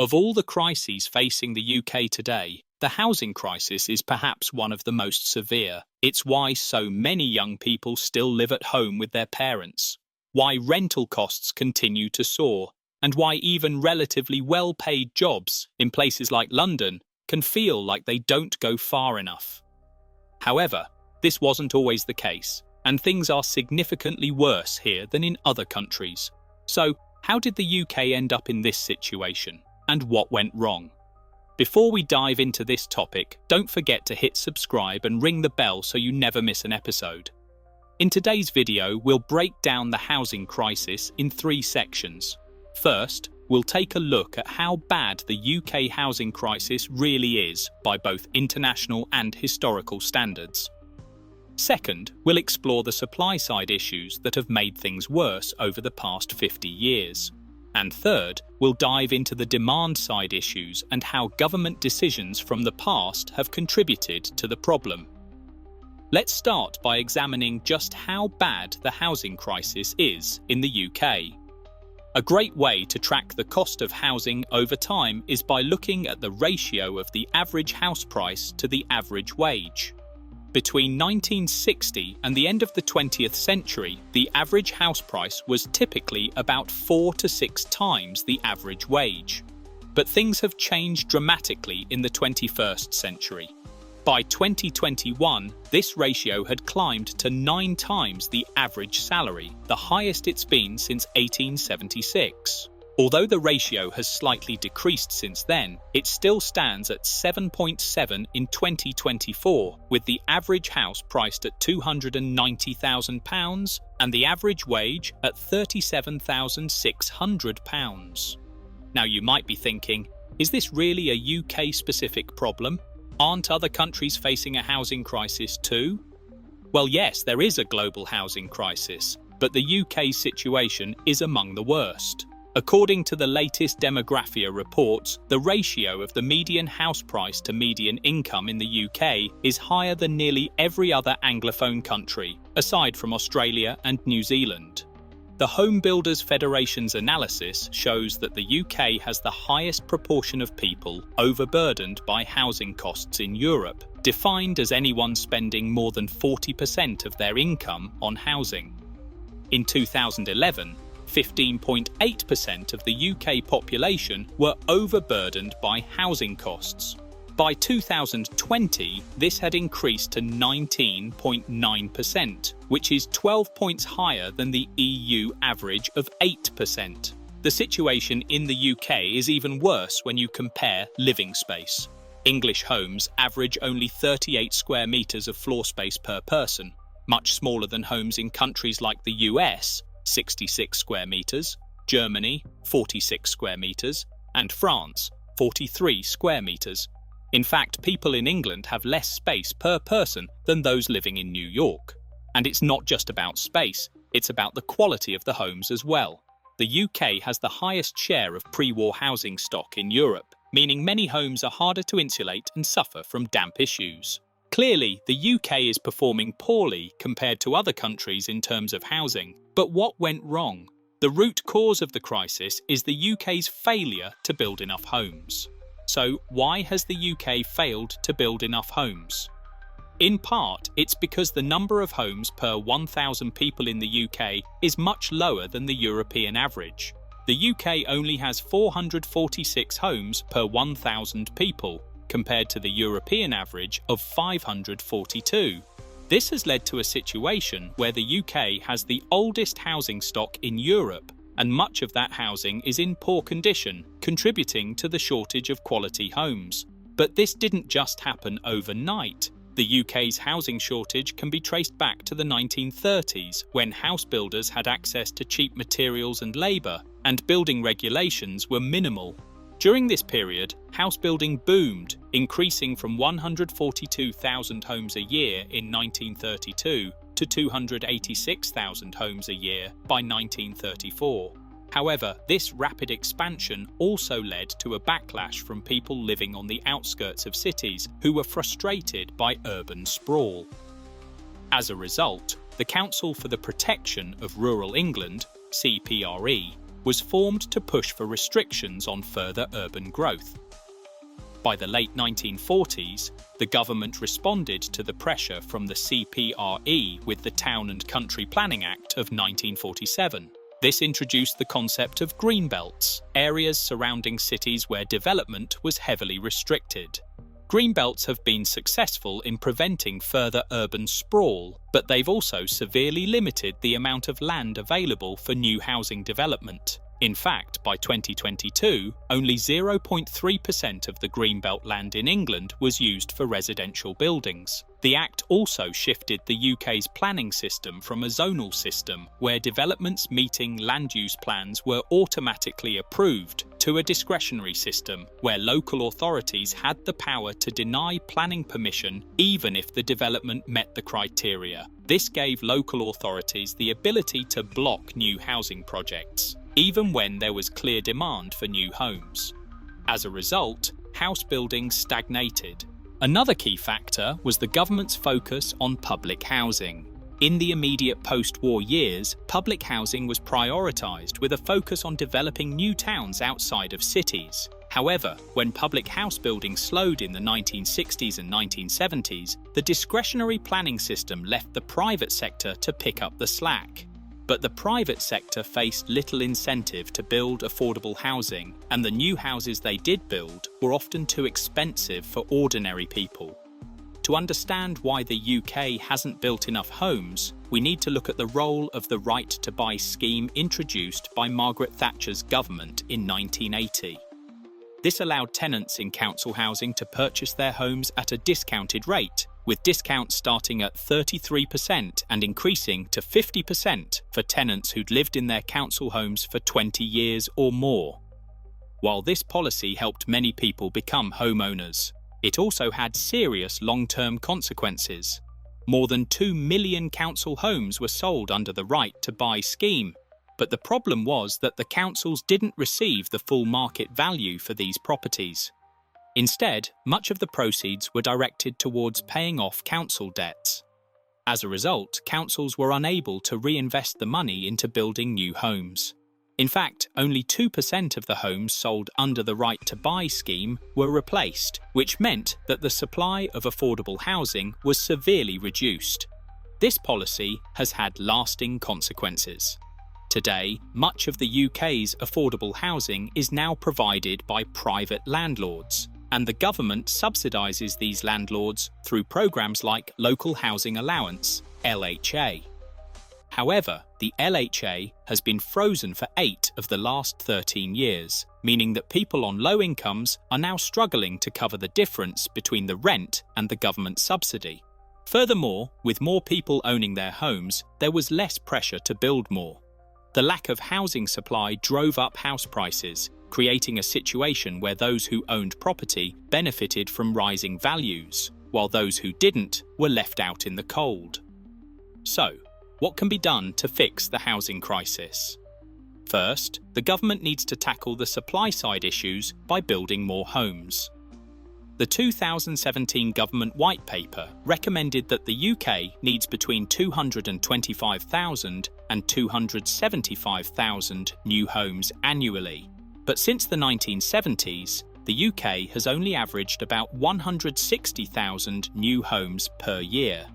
Of all the crises facing the UK today, the housing crisis is perhaps one of the most severe. It's why so many young people still live at home with their parents, why rental costs continue to soar, and why even relatively well-paid jobs in places like London can feel like they don't go far enough. However, this wasn't always the case, and things are significantly worse here than in other countries. So, how did the UK end up in this situation, and what went wrong? Before we dive into this topic, don't forget to hit subscribe and ring the bell so you never miss an episode. In today's video, we'll break down the housing crisis in 3 sections. First, we'll take a look at how bad the UK housing crisis really is by both international and historical standards. Second, we'll explore the supply-side issues that have made things worse over the past 50 years. And third, we'll dive into the demand-side issues and how government decisions from the past have contributed to the problem. Let's start by examining just how bad the housing crisis is in the UK. A great way to track the cost of housing over time is by looking at the ratio of the average house price to the average wage. Between 1960 and the end of the 20th century, the average house price was typically about 4 to 6 times the average wage. But things have changed dramatically in the 21st century. By 2021, this ratio had climbed to 9 times the average salary, the highest it's been since 1876. Although the ratio has slightly decreased since then, it still stands at 7.7 in 2024, with the average house priced at £290,000 and the average wage at £37,600. Now you might be thinking, is this really a UK-specific problem? Aren't other countries facing a housing crisis too? Well, yes, there is a global housing crisis, but the UK's situation is among the worst. According to the latest Demographia reports, the ratio of the median house price to median income in the UK is higher than nearly every other Anglophone country, aside from Australia and New Zealand. The Home Builders Federation's analysis shows that the UK has the highest proportion of people overburdened by housing costs in Europe, defined as anyone spending more than 40% of their income on housing. In 2011, 15.8% of the UK population were overburdened by housing costs. By 2020, this had increased to 19.9%, which is 12 points higher than the EU average of 8%. The situation in the UK is even worse when you compare living space. English homes average only 38 square metres of floor space per person, much smaller than homes in countries like the US, 66 square metres, Germany, 46 square metres, and France, 43 square metres. In fact, people in England have less space per person than those living in New York. And it's not just about space, it's about the quality of the homes as well. The UK has the highest share of pre-war housing stock in Europe, meaning many homes are harder to insulate and suffer from damp issues. Clearly, the UK is performing poorly compared to other countries in terms of housing. But what went wrong? The root cause of the crisis is the UK's failure to build enough homes. So, why has the UK failed to build enough homes? In part, it's because the number of homes per 1,000 people in the UK is much lower than the European average. The UK only has 446 homes per 1,000 people, compared to the European average of 542. This has led to a situation where the UK has the oldest housing stock in Europe, and much of that housing is in poor condition, contributing to the shortage of quality homes. But this didn't just happen overnight. The UK's housing shortage can be traced back to the 1930s, when house builders had access to cheap materials and labour, and building regulations were minimal. During this period, house building boomed, increasing from 142,000 homes a year in 1932 to 286,000 homes a year by 1934. However, this rapid expansion also led to a backlash from people living on the outskirts of cities who were frustrated by urban sprawl. As a result, the Council for the Protection of Rural England, CPRE, was formed to push for restrictions on further urban growth. By the late 1940s, the government responded to the pressure from the CPRE with the Town and Country Planning Act of 1947. This introduced the concept of green belts, areas surrounding cities where development was heavily restricted. Green belts have been successful in preventing further urban sprawl, but they've also severely limited the amount of land available for new housing development. In fact, by 2022, only 0.3% of the greenbelt land in England was used for residential buildings. The Act also shifted the UK's planning system from a zonal system, where developments meeting land use plans were automatically approved, to a discretionary system, where local authorities had the power to deny planning permission even if the development met the criteria. This gave local authorities the ability to block new housing projects, even when there was clear demand for new homes. As a result, house building stagnated. Another key factor was the government's focus on public housing. In the immediate post-war years, public housing was prioritised with a focus on developing new towns outside of cities. However, when public house building slowed in the 1960s and 1970s, the discretionary planning system left the private sector to pick up the slack. But the private sector faced little incentive to build affordable housing, and the new houses they did build were often too expensive for ordinary people. To understand why the UK hasn't built enough homes, we need to look at the role of the Right to Buy scheme introduced by Margaret Thatcher's government in 1980. This allowed tenants in council housing to purchase their homes at a discounted rate, with discounts starting at 33% and increasing to 50% for tenants who'd lived in their council homes for 20 years or more. While this policy helped many people become homeowners, it also had serious long-term consequences. More than 2 million council homes were sold under the Right to Buy scheme, but the problem was that the councils didn't receive the full market value for these properties. Instead, much of the proceeds were directed towards paying off council debts. As a result, councils were unable to reinvest the money into building new homes. In fact, only 2% of the homes sold under the Right to Buy scheme were replaced, which meant that the supply of affordable housing was severely reduced. This policy has had lasting consequences. Today, much of the UK's affordable housing is now provided by private landlords, and the government subsidises these landlords through programmes like Local Housing Allowance, LHA. However, the LHA has been frozen for 8 of the last 13 years, meaning that people on low incomes are now struggling to cover the difference between the rent and the government subsidy. Furthermore, with more people owning their homes, there was less pressure to build more. The lack of housing supply drove up house prices, creating a situation where those who owned property benefited from rising values, while those who didn't were left out in the cold. So, what can be done to fix the housing crisis? First, the government needs to tackle the supply-side issues by building more homes. The 2017 Government White Paper recommended that the UK needs between 225,000 and 275,000 new homes annually. But since the 1970s, the UK has only averaged about 160,000 new homes per year.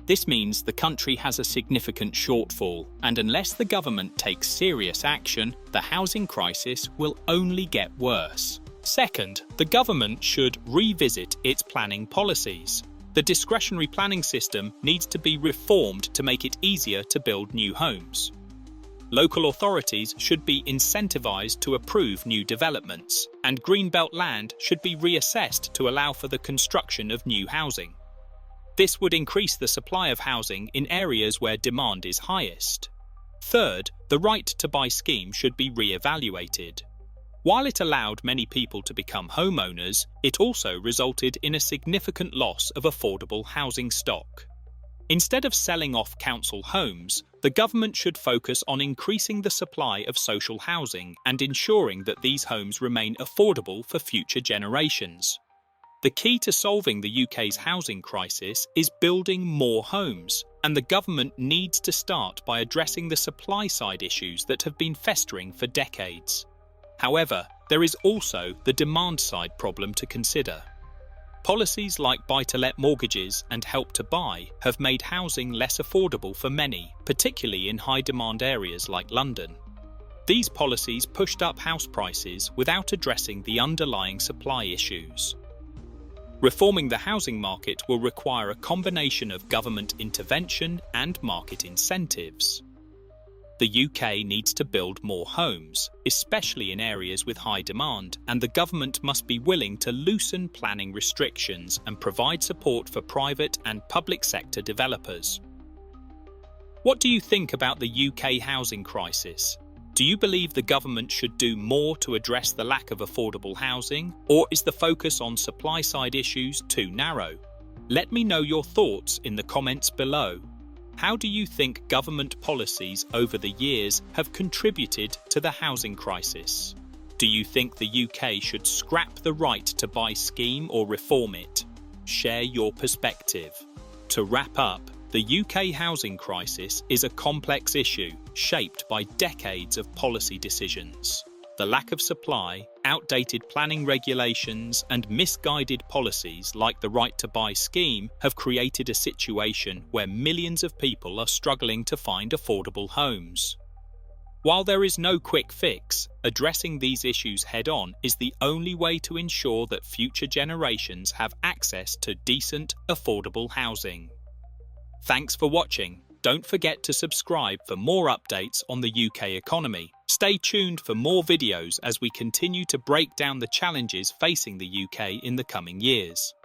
This means the country has a significant shortfall, and unless the government takes serious action, the housing crisis will only get worse. Second, the government should revisit its planning policies. The discretionary planning system needs to be reformed to make it easier to build new homes. Local authorities should be incentivised to approve new developments, and greenbelt land should be reassessed to allow for the construction of new housing. This would increase the supply of housing in areas where demand is highest. Third, the Right to Buy scheme should be re-evaluated. While it allowed many people to become homeowners, it also resulted in a significant loss of affordable housing stock. Instead of selling off council homes, the government should focus on increasing the supply of social housing and ensuring that these homes remain affordable for future generations. The key to solving the UK's housing crisis is building more homes, And the government needs to start by addressing the supply side issues that have been festering for decades. However, there is also the demand side problem to consider. Policies like buy-to-let mortgages and Help to Buy have made housing less affordable for many, particularly in high-demand areas like London. These policies pushed up house prices without addressing the underlying supply issues. Reforming the housing market will require a combination of government intervention and market incentives. The UK needs to build more homes, especially in areas with high demand, and the government must be willing to loosen planning restrictions and provide support for private and public sector developers. What do you think about the UK housing crisis? Do you believe the government should do more to address the lack of affordable housing, or is the focus on supply-side issues too narrow? Let me know your thoughts in the comments below. How do you think government policies over the years have contributed to the housing crisis? Do you think the UK should scrap the right to buy scheme or reform it? Share your perspective. To wrap up, the UK housing crisis is a complex issue shaped by decades of policy decisions. The lack of supply, outdated planning regulations, and misguided policies like the Right to Buy scheme have created a situation where millions of people are struggling to find affordable homes. While there is no quick fix, addressing these issues head-on is the only way to ensure that future generations have access to decent, affordable housing. Thanks for watching. Don't forget to subscribe for more updates on the UK economy. Stay tuned for more videos as we continue to break down the challenges facing the UK in the coming years.